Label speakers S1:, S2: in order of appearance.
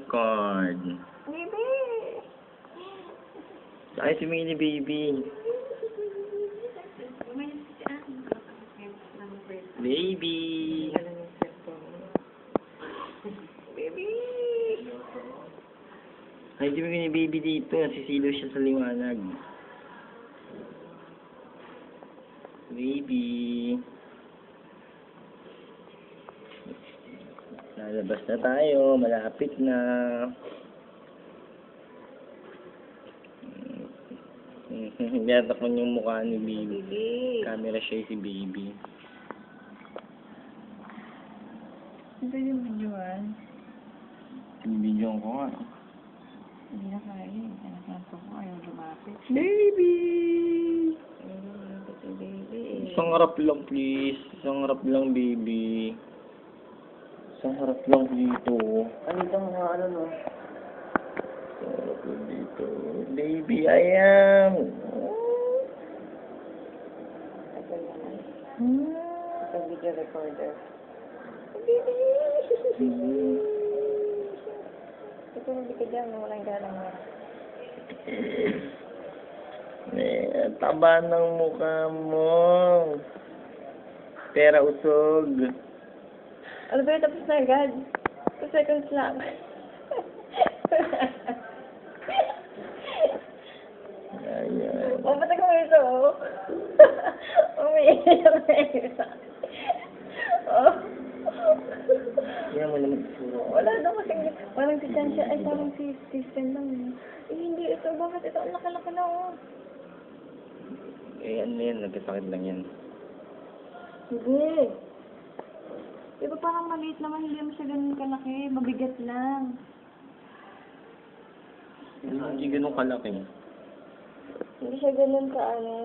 S1: card.
S2: Baby!
S1: Ay, si Mini Baby. Baby!
S2: Baby!
S1: Ay, si Mini Baby dito. Nasisilo siya sa liwanag. Baby! Lalabas na tayo. Malapit na. Niyatakman yung mukha ni Baby.
S2: Baby!
S1: Camera siya si Baby.
S2: Ito yung videoan.
S1: Binibidyoan ko nga.
S2: Hindi na kaya eh. Kanakanto ko. Ayaw lumapit.
S1: Baby!
S2: Lumapit si baby eh.
S1: Isang harap lang, please. Isang harap lang, baby. Isang harap lang dito.
S2: Ano itong mga ano no?
S1: Isang harap lang dito. Baby, I am.
S2: Tagal naman.
S1: Hmm.
S2: Sa video recorder. Ito hindi ka dyan. Walang galang na.
S1: Taba ng mukha mo. Pera usog.
S2: Ano ba yun? Tapos na agad. 2 seconds lang.
S1: Ayan.
S2: O, ba't ako ito? Umiiyak na isa. Oh.
S1: Yan mo naman isuro.
S2: Wala daw kasing, parang si Chansha, ay parang si Stephen lang. Eh, hindi ito. Bakit ito? Ang laki-laki na, oh.
S1: Eh, ano yan? Nagkasakit lang yan.
S2: Hindi. Di ba parang maliit naman, hindi mo siya ganun kalaki. Mabigat lang.
S1: Hindi ganun kalaki.
S2: Hindi siya ganun ka, ano.